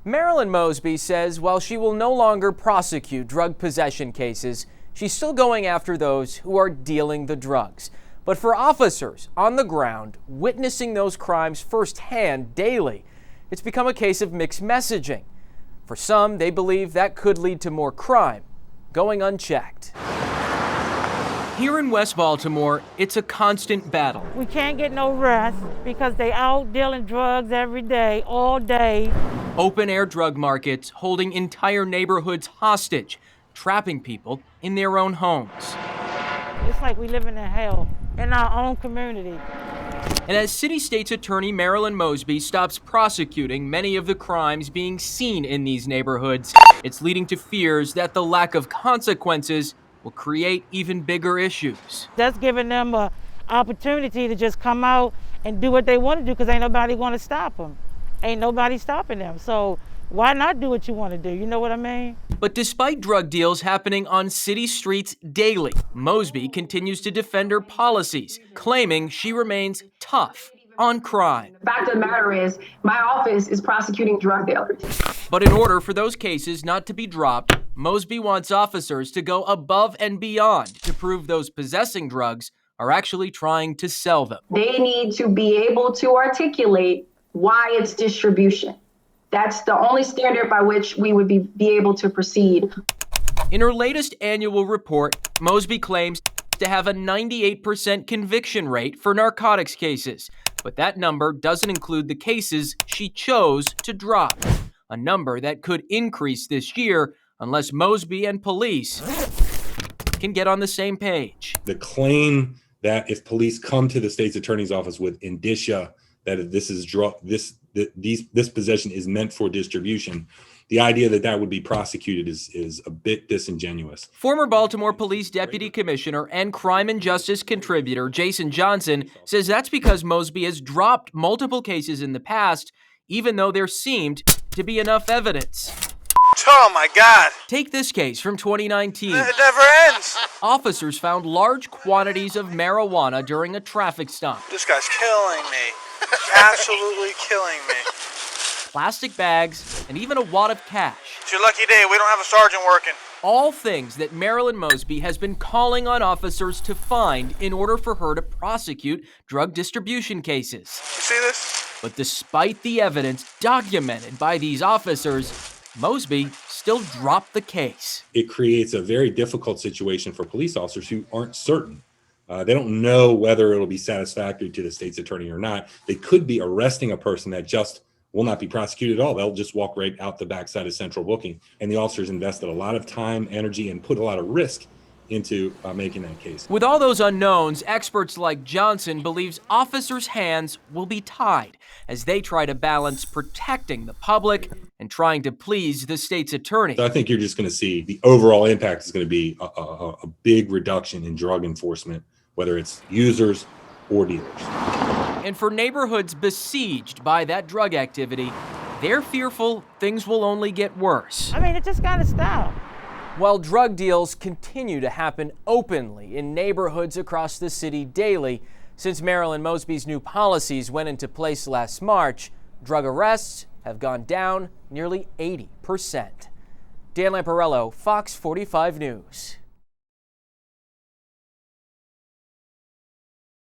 Marilyn Mosby says while she will no longer prosecute drug possession cases, she's still going after those who are dealing the drugs. But for officers on the ground, witnessing those crimes firsthand daily, it's become a case of mixed messaging. For some, they believe that could lead to more crime going unchecked. Here in West Baltimore, it's a constant battle. We can't get no rest because they out dealing drugs every day, all day. Open-air drug markets holding entire neighborhoods hostage, trapping people in their own homes. It's like we living in hell in our own community. And as City State's Attorney Marilyn Mosby stops prosecuting many of the crimes being seen in these neighborhoods, it's leading to fears that the lack of consequences will create even bigger issues. That's giving them an opportunity to just come out and do what they want to do because ain't nobody going to stop them. Ain't nobody stopping them. So why not do what you want to do? You know what I mean? But despite drug deals happening on city streets daily, Mosby continues to defend her policies, claiming she remains tough on crime. The fact of the matter is, my office is prosecuting drug dealers. But in order for those cases not to be dropped, Mosby wants officers to go above and beyond to prove those possessing drugs are actually trying to sell them. They need to be able to articulate why it's distribution. That's the only standard by which we would be able to proceed. In her latest annual report, Mosby claims to have a 98% conviction rate for narcotics cases. But that number doesn't include the cases she chose to drop, a number that could increase this year unless Mosby and police can get on the same page. The claim that if police come to the state's attorney's office with indicia that this possession is meant for distribution, the idea that that would be prosecuted is a bit disingenuous. Former Baltimore Police Deputy Commissioner and crime and justice contributor Jason Johnson says that's because Mosby has dropped multiple cases in the past, even though there seemed to be enough evidence. Oh my God! Take this case from 2019. It never ends! Officers found large quantities of marijuana during a traffic stop. This guy's killing me. Absolutely killing me. Plastic bags, and even a wad of cash. It's your lucky day. We don't have a sergeant working. All things that Marilyn Mosby has been calling on officers to find in order for her to prosecute drug distribution cases. You see this? But despite the evidence documented by these officers, Mosby still dropped the case. It creates a very difficult situation for police officers who aren't certain. They don't know whether it'll be satisfactory to the state's attorney or not. They could be arresting a person that just will not be prosecuted at all. They'll just walk right out the backside of central booking. And the officers invested a lot of time, energy, and put a lot of risk into making that case. With all those unknowns, experts like Johnson believes officers' hands will be tied as they try to balance protecting the public and trying to please the state's attorney. So I think you're just going to see the overall impact is going to be a big reduction in drug enforcement, whether it's users or dealers. And for neighborhoods besieged by that drug activity, they're fearful things will only get worse. I mean, it just got to stop. While drug deals continue to happen openly in neighborhoods across the city daily, since Marilyn Mosby's new policies went into place last March, drug arrests have gone down nearly 80%. Dan Lamparello, Fox 45 News.